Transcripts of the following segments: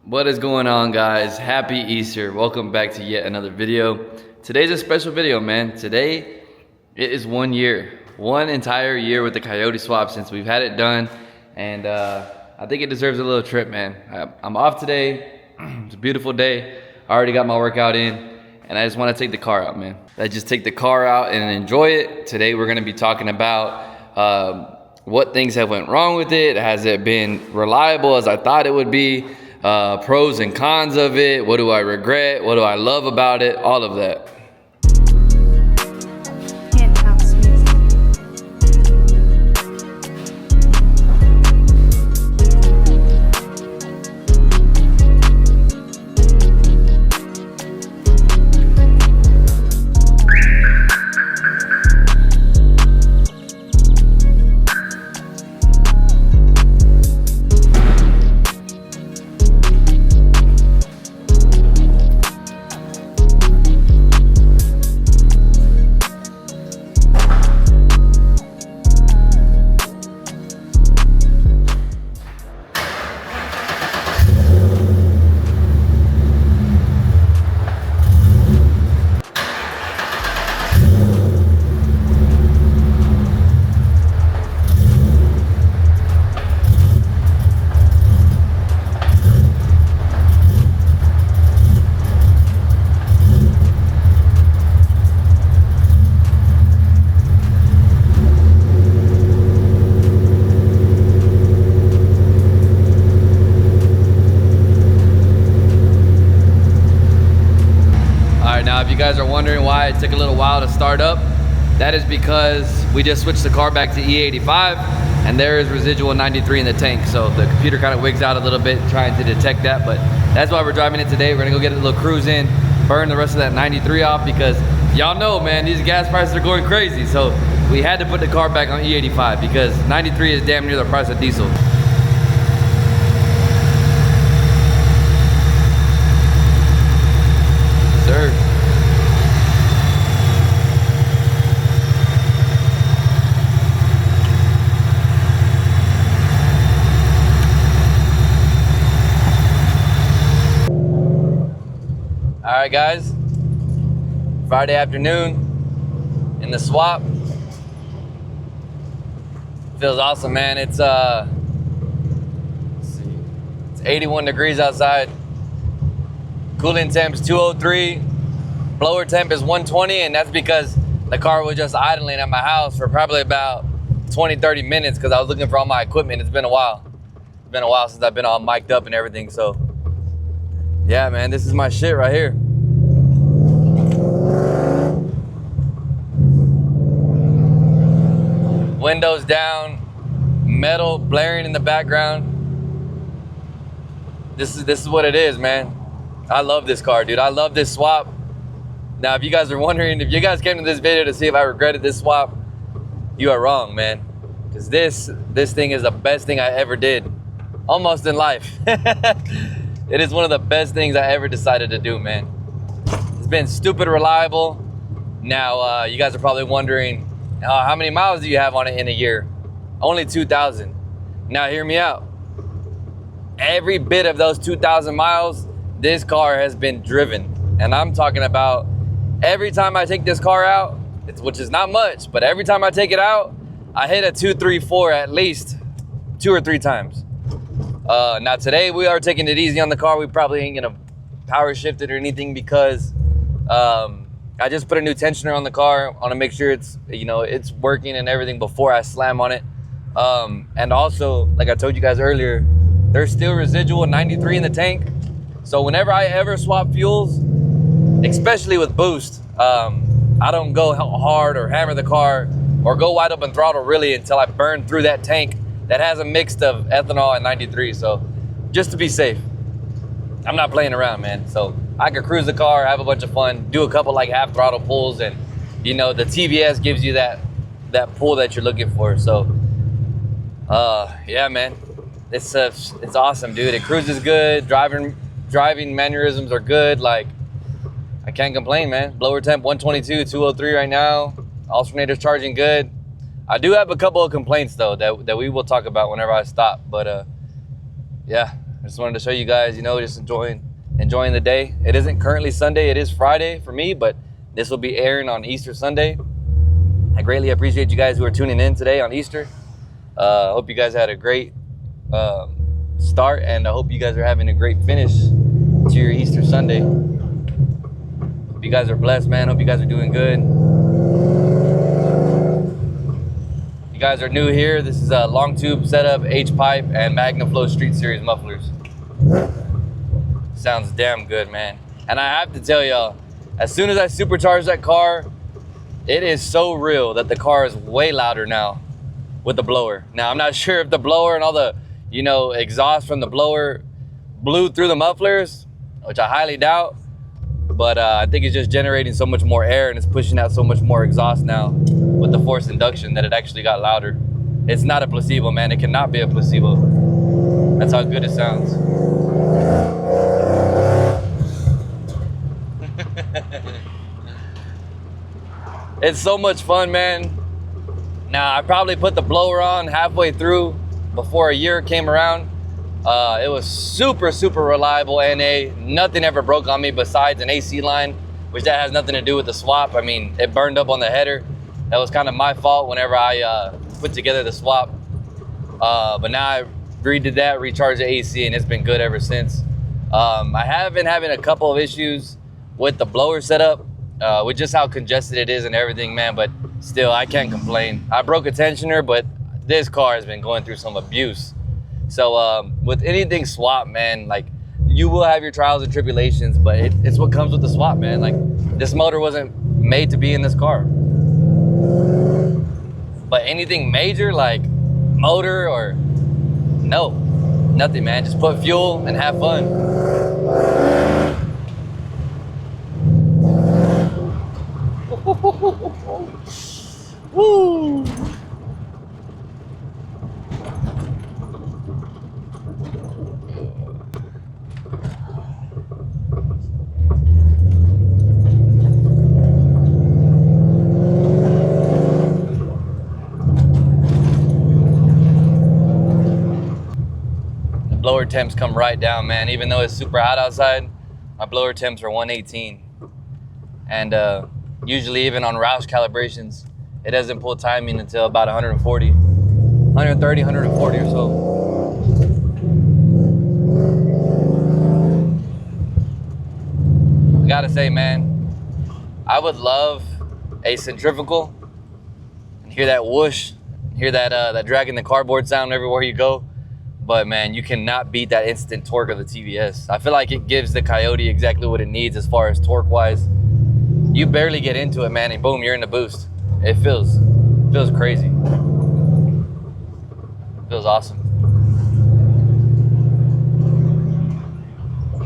What is going on, guys? Happy Easter. Welcome back to yet another video. Today's a special video, man. Today it is 1 year, one entire year with the Coyote swap since we've had it done, and I think it deserves a little trip, man. I'm off today. It's a beautiful day. I already got my workout in, and I just want to take the car out, man. I just take the car out and enjoy it. Today we're going to be talking about what things have went wrong with it. Has it been reliable as I thought it would be? Pros and cons of it. What do I regret? What do I love about it? All of that. Penthouse music. Now, if you guys are wondering why it took a little while to start up, that is because we just switched the car back to E85 and there is residual 93 in the tank. So the computer kind of wigs out a little bit trying to detect that, but that's why we're driving it today. We're gonna go get a little cruise in, burn the rest of that 93 off because y'all know, man, these gas prices are going crazy. So we had to put the car back on E85 because 93 is damn near the price of diesel. Sir. All right, guys, Friday afternoon in the swap. Feels awesome, man. It's let's see, it's 81 degrees outside. Cooling temp is 203. Blower temp is 120, and that's because the car was just idling at my house for probably about 20-30 minutes because I was looking for all my equipment. It's been a while. It's been a while since I've been all mic'd up and everything, so yeah, man, this is my shit right here. Windows down, metal blaring in the background. This is what it is, man. I love this car, dude. I love this swap. Now, if you guys are wondering, if you guys came to this video to see if I regretted this swap, you are wrong, man. Because this thing is the best thing I ever did, almost in life. It is one of the best things I ever decided to do, man. It's been stupid reliable. Now, you guys are probably wondering, how many miles do you have on it in a year? Only 2,000. Now, hear me out. Every bit of those 2,000 miles, this car has been driven. And I'm talking about every time I take this car out, which is not much, but every time I take it out, I hit a 2, 3, 4 at least 2 or 3 times. Now today we are taking it easy on the car. We probably ain't gonna power shift it or anything because I just put a new tensioner on the car. I wanna make sure it's, it's working and everything before I slam on it. And also, like I told you guys earlier, there's still residual 93 in the tank. So whenever I ever swap fuels, especially with boost, I don't go hard or hammer the car or go wide open throttle really until I burn through that tank that has a mix of ethanol and 93. So just to be safe, I'm not playing around, man. So I could cruise the car, have a bunch of fun, do a couple like half throttle pulls, and the TVS gives you that pull that you're looking for. So yeah, man, it's awesome, dude. It cruises good. Driving mannerisms are good. Like, I can't complain, man. Blower temp 122, 203 right now. Alternator's charging good. I do have a couple of complaints though that we will talk about whenever I stop, but yeah, just wanted to show you guys, you know, just enjoying the day. It isn't currently Sunday, it is Friday for me, but this will be airing on Easter Sunday. I greatly appreciate you guys who are tuning in today on Easter. Hope you guys had a great start, and I hope you guys are having a great finish to your Easter Sunday. Hope you guys are blessed, man. Hope you guys are doing good. If you guys are new here, this is a long tube setup, H-pipe, and MagnaFlow Street Series mufflers. Sounds damn good, man. And I have to tell y'all, as soon as I supercharged that car, it is so real that the car is way louder now with the blower. Now, I'm not sure if the blower and all the, you know, exhaust from the blower blew through the mufflers, which I highly doubt, but I think it's just generating so much more air and it's pushing out so much more exhaust now with the forced induction that it actually got louder. It's not a placebo, man. It cannot be a placebo. That's how good it sounds. It's so much fun, man. Now, I probably put the blower on halfway through before a year came around. It was super, super reliable NA. Nothing ever broke on me besides an AC line, which that has nothing to do with the swap. I mean, it burned up on the header. That was kind of my fault whenever I put together the swap. But now I redid that, recharged the AC, and it's been good ever since. I have been having a couple of issues with the blower setup, with just how congested it is and everything, man, but still, I can't complain. I broke a tensioner, but this car has been going through some abuse. So with anything swap, man, like, you will have your trials and tribulations, but it's what comes with the swap, man. Like, this motor wasn't made to be in this car. But anything major, like motor or no, nothing, man. Just put fuel and have fun. Woo! The blower temps come right down, man. Even though it's super hot outside, my blower temps are 118. And usually even on Roush calibrations, it doesn't pull timing until about 140, 130, 140 or so. I gotta say, man, I would love a centrifugal and hear that whoosh, hear that dragging the cardboard sound everywhere you go. But man, you cannot beat that instant torque of the TVS. I feel like it gives the Coyote exactly what it needs as far as torque wise. You barely get into it, man, and boom, you're in the boost. It feels crazy. It feels awesome.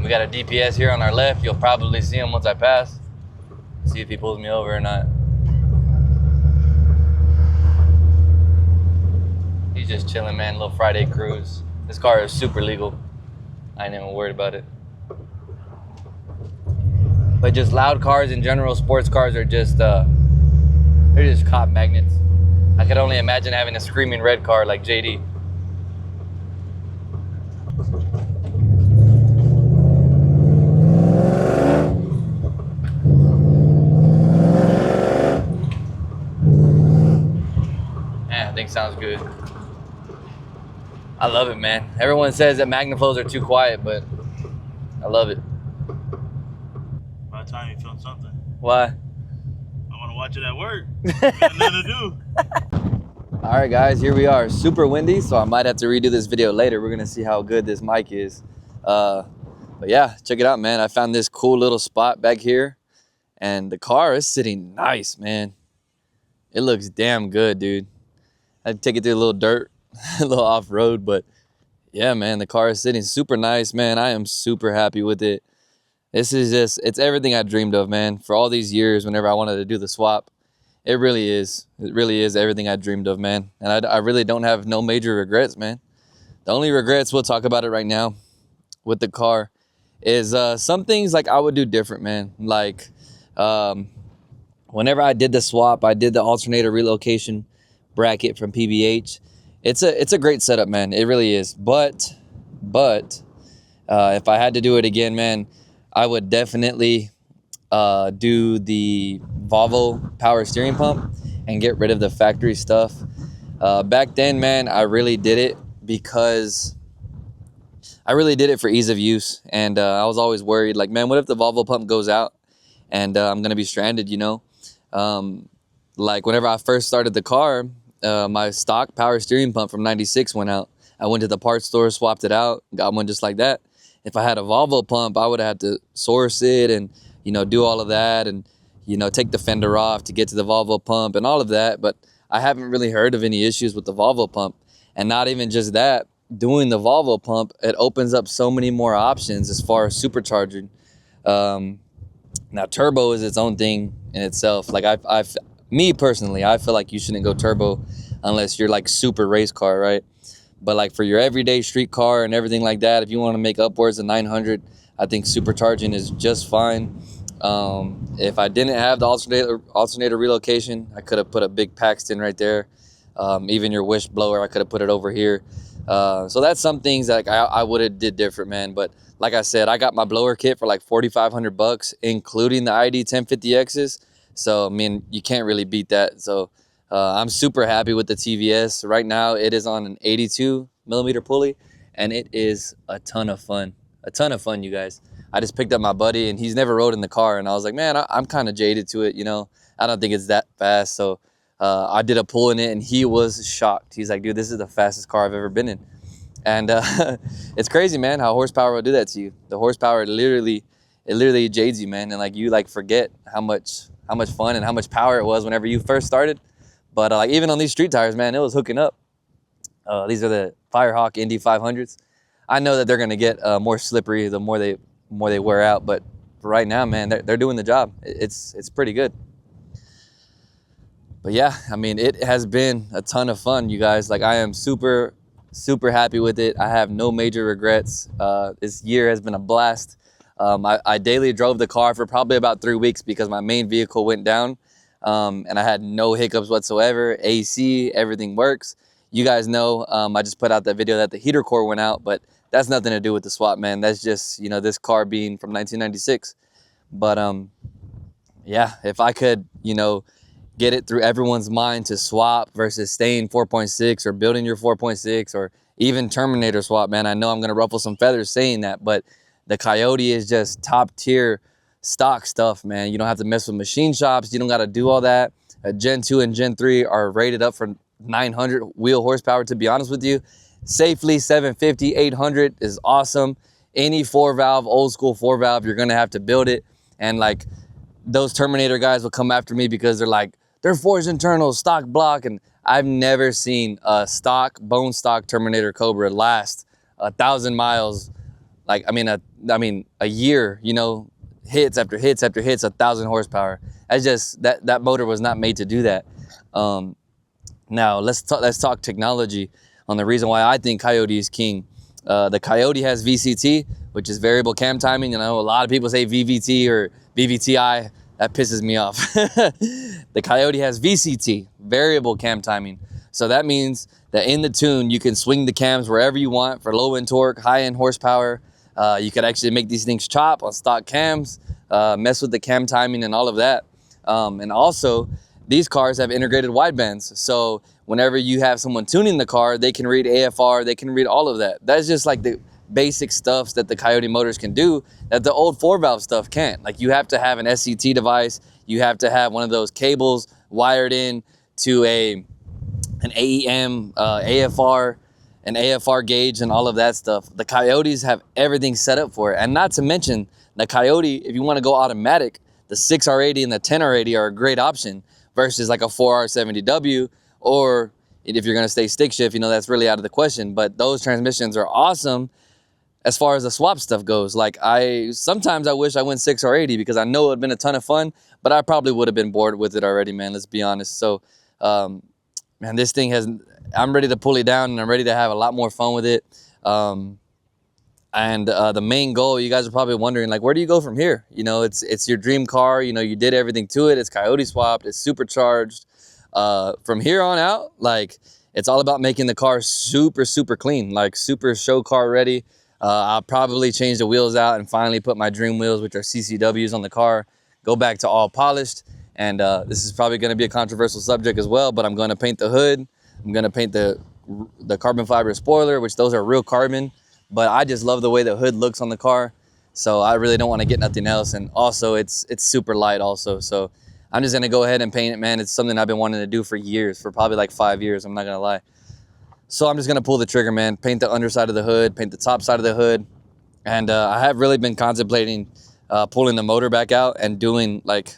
We got a DPS here on our left. You'll probably see him once I pass. See if he pulls me over or not. He's just chilling, man. Little Friday cruise. This car is super legal. I ain't even worried about it. But just loud cars in general, sports cars are just, they're just cop magnets. I could only imagine having a screaming red car like JD. Man, I think sounds good. I love it, man. Everyone says that MagnaFlows are too quiet, but I love it. By the time you film something. Why? I want to watch it at work. Got nothing to do. All right, guys, here we are. Super windy, so I might have to redo this video later. We're gonna see how good this mic is. But yeah, check it out, man. I found this cool little spot back here, and the car is sitting nice, man. It looks damn good, dude. I'd take it through a little dirt, a little off-road, but yeah, man, the car is sitting super nice, man. I am super happy with it. This is just, it's everything I dreamed of, man. For all these years, whenever I wanted to do the swap, it really is. It really is everything I dreamed of, man. And I really don't have no major regrets, man. The only regrets, we'll talk about it right now with the car, is some things like I would do different, man. Like whenever I did the swap, I did the alternator relocation bracket from PBH. It's a great setup, man. It really is. But If I had to do it again, man, I would definitely do the Volvo power steering pump and get rid of the factory stuff. Back then, man, I really did it because I really did it for ease of use. And I was always worried, like, man, what if the Volvo pump goes out and I'm going to be stranded, you know? Like whenever I first started the car, my stock power steering pump from 96 went out. I went to the parts store, swapped it out, got one just like that. If I had a Volvo pump, I would have had to source it and, you know, do all of that and, you know, take the fender off to get to the Volvo pump and all of that. But I haven't really heard of any issues with the Volvo pump. And not even just that, doing the Volvo pump, it opens up so many more options as far as supercharging. Now, turbo is its own thing in itself. Like me personally, I feel like you shouldn't go turbo unless you're like super race car, right? But like for your everyday street car and everything like that, if you want to make upwards of 900, I think supercharging is just fine. If I didn't have the alternator relocation, I could have put a big Paxton right there. Even your wish blower, I could have put it over here. So that's some things that I would have did different, man. But like I said, I got my blower kit for like $4,500, including the ID 1050Xs. So, I mean, you can't really beat that. So I'm super happy with the TVS. Right now, it is on an 82 millimeter pulley, and it is a ton of fun. A ton of fun, you guys. I just picked up my buddy, and he's never rode in the car, and I was like, man, I'm kind of jaded to it, you know. I don't think it's that fast. So I did a pull in it, and he was shocked. He's like, dude, this is the fastest car I've ever been in. And it's crazy, man, how horsepower will do that to you. The horsepower literally jades you, man, and like you like forget how much fun and how much power it was whenever you first started. But like even on these street tires, man, it was hooking up. These are the Firehawk Indy 500s. I know that they're gonna get more slippery the more they wear out, but for right now, man, they're doing the job. It's pretty good. But yeah, I mean, it has been a ton of fun, you guys. Like I am super happy with it. I have no major regrets. This year has been a blast. I daily drove the car for probably about 3 weeks because my main vehicle went down. And I had no hiccups whatsoever. AC, everything works. You guys know, I just put out that video that the heater core went out, but that's nothing to do with the swap, man. That's just, you know, this car being from 1996. But yeah, if I could, you know, get it through everyone's mind to swap versus staying 4.6 or building your 4.6 or even Terminator swap, man, I know I'm gonna ruffle some feathers saying that, but the Coyote is just top tier stock stuff, man. You don't have to mess with machine shops. You don't got to do all that. Gen 2 and Gen 3 are rated up for 900 wheel horsepower, to be honest with you. Safely 750, 800 is awesome. Any 4-valve, old school 4-valve, you're going to have to build it. And like those Terminator guys will come after me because they're like, they're forged internal, stock block. And I've never seen a bone stock Terminator Cobra last 1,000 miles. Like, I mean, a year, you know, hits after hits after hits, 1,000 horsepower. That's just that motor was not made to do that. Now let's talk technology on the reason why I think Coyote is king. The Coyote has VCT, which is variable cam timing. And I know a lot of people say VVT or VVTi. That pisses me off. The Coyote has VCT, variable cam timing. So that means that in the tune, you can swing the cams wherever you want for low end torque, high end horsepower. You could actually make these things chop on stock cams, mess with the cam timing and all of that. And also, these cars have integrated widebands. So whenever you have someone tuning the car, they can read AFR, they can read all of that. That's just like the basic stuff that the Coyote motors can do that the old 4-valve stuff can't. Like you have to have an SCT device. You have to have one of those cables wired in to an AEM, AFR, an AFR gauge and all of that stuff. The Coyotes have everything set up for it. And not to mention the Coyote, if you want to go automatic, the 6R80 and the 10R80 are a great option versus like a 4R70W, or if you're going to stay stick shift, you know, that's really out of the question. But those transmissions are awesome as far as the swap stuff goes. Like sometimes I wish I went 6R80 because I know it would have been a ton of fun, but I probably would have been bored with it already, man. Let's be honest. So, man, this thing I'm ready to pull it down and I'm ready to have a lot more fun with it. And the main goal, you guys are probably wondering, like, where do you go from here? You know, it's your dream car. You know, you did everything to it. It's Coyote swapped. It's supercharged. From here on out, like, it's all about making the car super, super clean, like super show car ready. I'll probably change the wheels out and finally put my dream wheels, which are CCWs, on the car, go back to all polished. And this is probably going to be a controversial subject as well, but I'm going to paint the hood. I'm going to paint the carbon fiber spoiler, which those are real carbon, but I just love the way the hood looks on the car. So I really don't want to get nothing else. And also it's super light also. So I'm just going to go ahead and paint it, man. It's something I've been wanting to do for years, for probably like 5 years. I'm not going to lie. So I'm just going to pull the trigger, man, paint the underside of the hood, paint the top side of the hood. And I have really been contemplating pulling the motor back out and doing like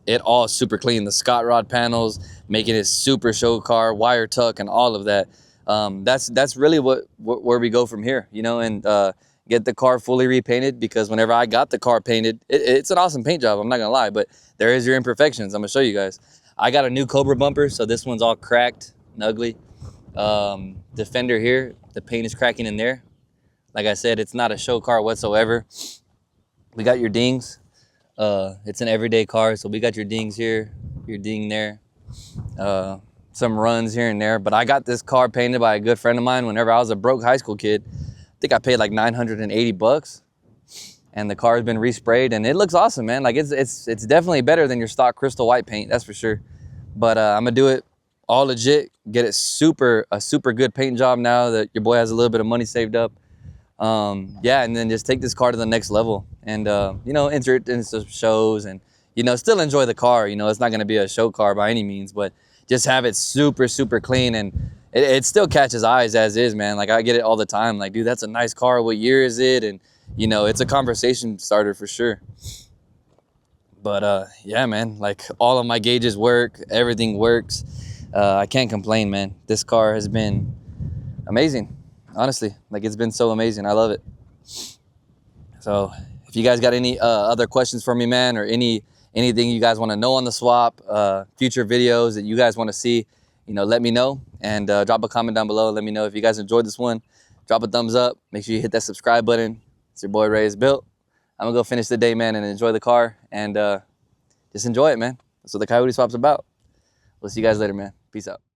it all super clean. The Scott rod panels, making it super show car, wire tuck, and all of that. That's really where we go from here, you know, and get the car fully repainted, because whenever I got the car painted, it's an awesome paint job, I'm not gonna lie, but there is your imperfections. I'm gonna show you guys. I got a new Cobra bumper, so this one's all cracked and ugly. The fender here, the paint is cracking in there. Like I said, it's not a show car whatsoever. We got your dings. It's an everyday car, so we got your dings here, your ding there, some runs here and there. But I got this car painted by a good friend of mine whenever I was a broke high school kid. I think I paid like 980 bucks, and the car's been resprayed, and it looks awesome, man. Like it's definitely better than your stock crystal white paint, that's for sure. But I'm gonna do it all legit, get it a super good paint job now that your boy has a little bit of money saved up. Yeah, and then just take this car to the next level, and you know, enter it into shows, and you know, still enjoy the car. You know, it's not going to be a show car by any means, but just have it super clean, and it still catches eyes as is, man. Like I get it all the time, like, dude, that's a nice car, what year is it? And you know, it's a conversation starter for sure. But yeah, man, like all of my gauges work, everything works. I can't complain, man. This car has been amazing. Honestly, like it's been so amazing. I love it. So if you guys got any other questions for me, man, or anything you guys want to know on the swap, future videos that you guys want to see, you know, let me know, and drop a comment down below. Let me know if you guys enjoyed this one. Drop a thumbs up. Make sure you hit that subscribe button. It's your boy ReyesBuilt. I'm gonna go finish the day, man, and enjoy the car, and just enjoy it, man. That's what the Coyote swap's about. We'll see you guys later, man. Peace out.